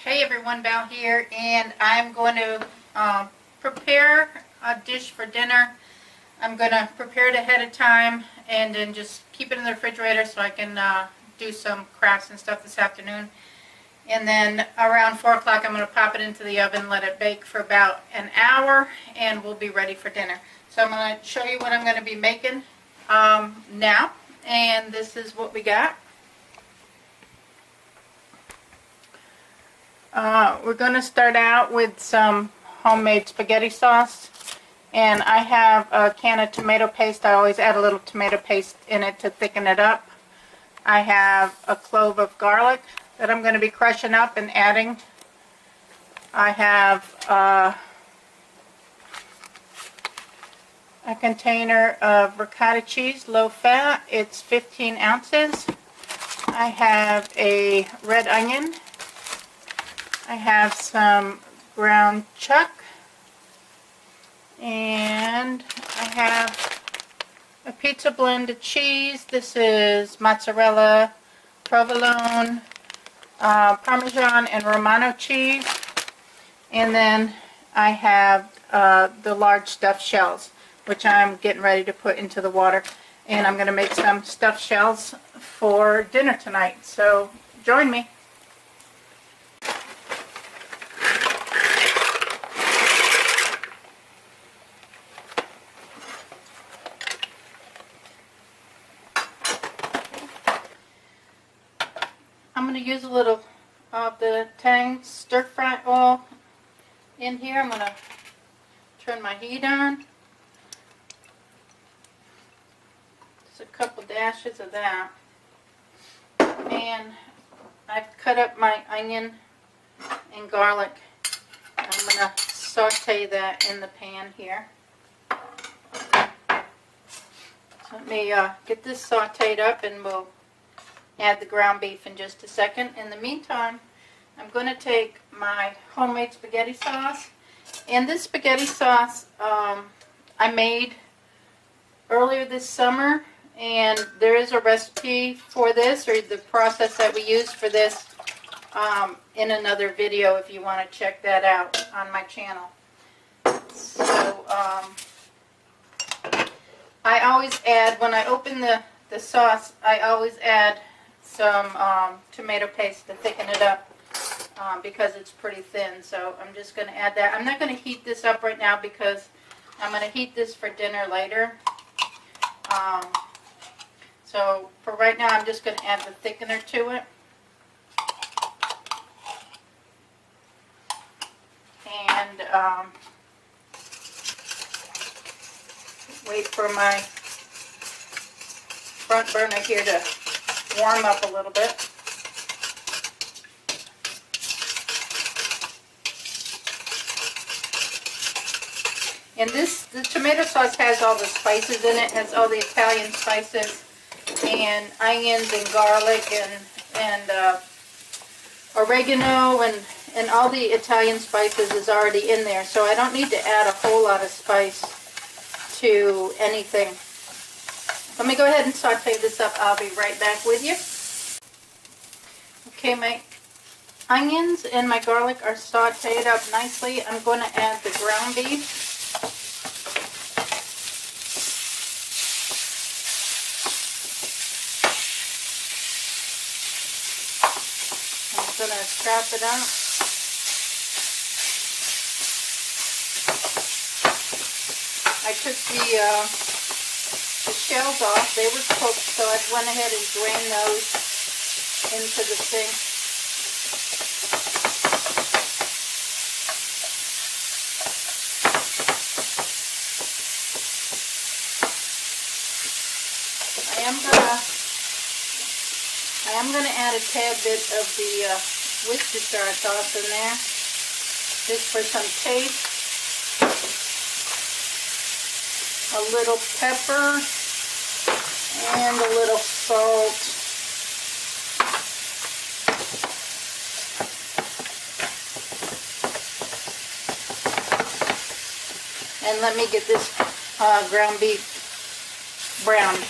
Hey everyone, Val here, and I'm going to prepare a dish for dinner. I'm going to prepare it ahead of time and then just keep it in the refrigerator so I can do some crafts and stuff this afternoon. And then around 4 o'clock I'm going to pop it into the oven, let it bake for about an hour, and we'll be ready for dinner. So I'm going to show you what I'm going to be making now, and this is what we got. We're going to start out with some homemade spaghetti sauce, and I have a can of tomato paste. I always add a little tomato paste in it to thicken it up. I have a clove of garlic that I'm going to be crushing up and adding. I have a container of ricotta cheese, low fat. It's 15 ounces. I have a red onion. I have some ground chuck, and I have a pizza blend of cheese. This is mozzarella, provolone, Parmesan, and Romano cheese. And then I have the large stuffed shells, which I'm getting ready to put into the water. And I'm going to make some stuffed shells for dinner tonight. So join me. I'm going to use a little of the Tang stir-fry oil in here. I'm going to turn my heat on. Just a couple dashes of that. And I've cut up my onion and garlic. I'm going to saute that in the pan here. So let me get this sauteed up, and we'll add the ground beef in just a second. In the meantime, I'm going to take my homemade spaghetti sauce. And this spaghetti sauce I made earlier this summer, and there is a recipe for this, or the process that we use for this, in another video if you want to check that out on my channel. So I always add, when I open the sauce, I always add some tomato paste to thicken it up because it's pretty thin. So I'm just going to add that. I'm not going to heat this up right now because I'm going to heat this for dinner later. So for right now, I'm just going to add the thickener to it. And wait for my front burner here to warm up a little bit. And the tomato sauce has all the spices in it. It has all the Italian spices and onions and garlic and oregano and all the Italian spices is already in there. So I don't need to add a whole lot of spice to anything. Let me go ahead and saute this up. I'll be right back with you. Okay, my onions and my garlic are sauteed up nicely. I'm going to add the ground beef. I'm going to strap it up. I took the shells off. They were cooked, so I went ahead and drained those into the sink. I am gonna add a tad bit of the Worcestershire sauce in there, just for some taste. A little pepper and a little salt. And let me get this ground beef browned.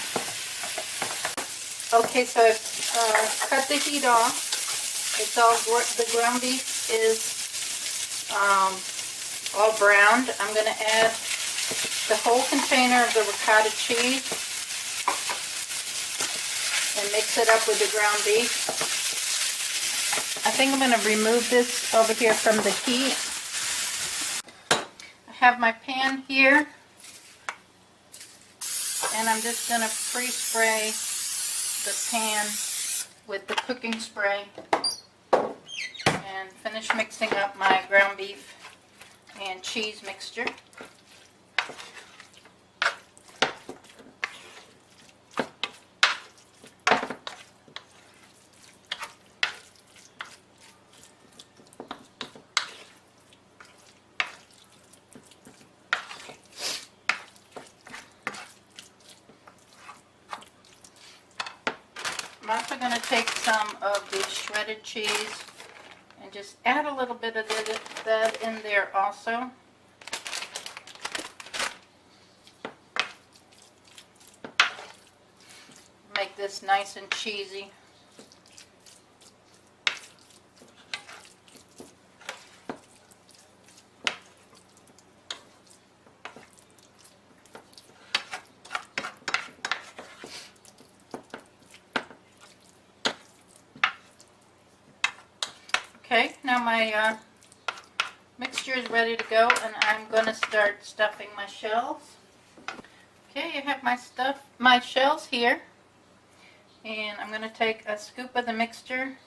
Okay, so I've cut the heat off. It's all the ground beef is all browned, I'm going to add the whole container of the ricotta cheese and mix it up with the ground beef. I think I'm going to remove this over here from the heat. I have my pan here, and I'm just going to pre-spray the pan with the cooking spray and finish mixing up my ground beef and cheese mixture. I'm also going to take some of the shredded cheese and just add a little bit of that in there also. Make this nice and cheesy. Okay, now my mixture is ready to go, and I'm going to start stuffing my shells. Okay, I have my shells here, and I'm going to take a scoop of the mixture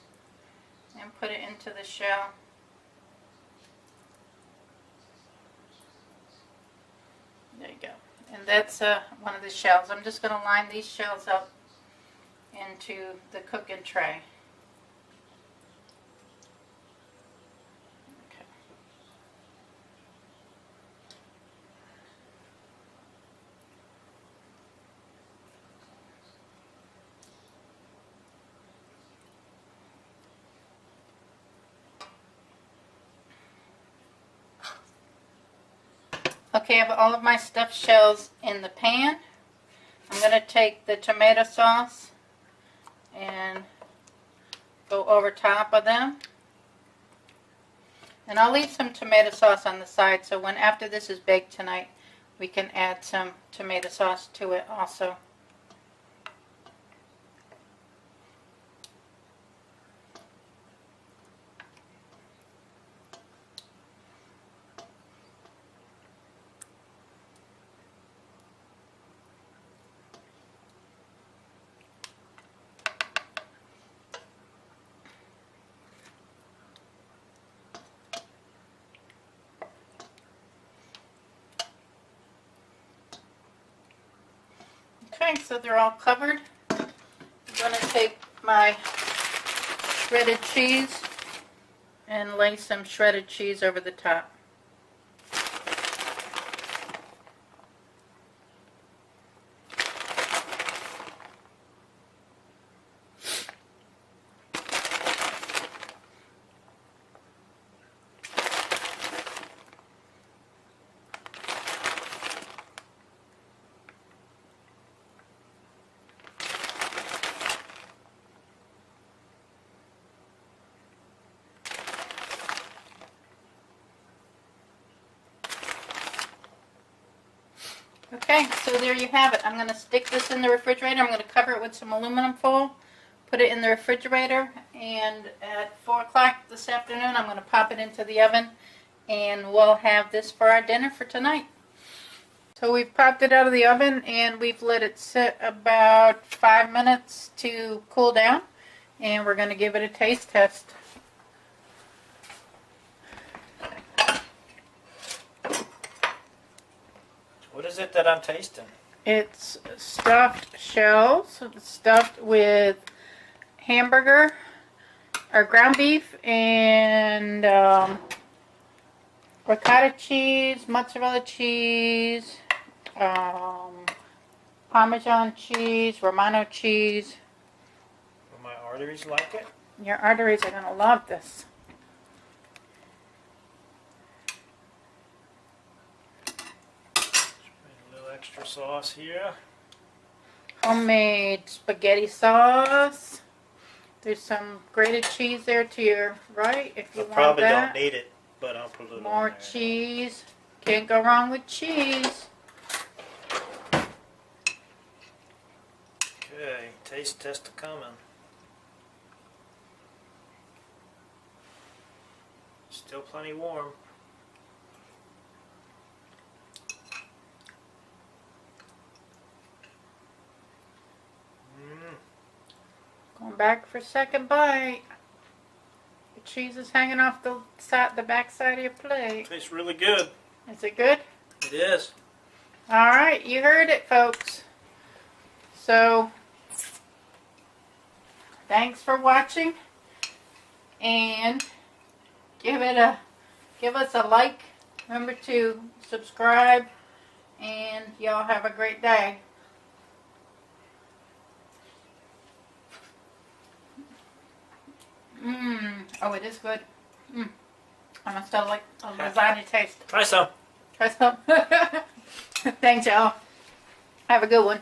and put it into the shell. There you go. And that's one of the shells. I'm just going to line these shells up into the cooking tray. Okay, I have all of my stuffed shells in the pan. I'm going to take the tomato sauce and go over top of them. And I'll leave some tomato sauce on the side, so when after this is baked tonight, we can add some tomato sauce to it also. Okay, so they're all covered. I'm going to take my shredded cheese and lay some shredded cheese over the top. Okay, so there you have it. I'm going to stick this in the refrigerator. I'm going to cover it with some aluminum foil, put it in the refrigerator, and at 4 o'clock this afternoon I'm going to pop it into the oven, and we'll have this for our dinner for tonight. So we've popped it out of the oven, and we've let it sit about 5 minutes to cool down, and we're going to give it a taste test. What is it that I'm tasting? It's stuffed shells, stuffed with hamburger, or ground beef, and ricotta cheese, mozzarella cheese, Parmesan cheese, Romano cheese. Will my arteries like it? Your arteries are going to love this. Extra sauce here. Homemade spaghetti sauce. There's some grated cheese there to your right if you I want probably that. don't need it, but I'll put a little More on there. cheese. Can't go wrong with cheese. Okay, taste test coming. Still plenty warm. Going back for a second bite. The cheese is hanging off the back side of your plate. Tastes really good. Is it good? It is. All right, you heard it, folks. So, thanks for watching, and give us a like. Remember to subscribe, and y'all have a great day. Oh, it is good. I must have like a lasagna taste. Try some. Try some. Thanks, y'all. Have a good one.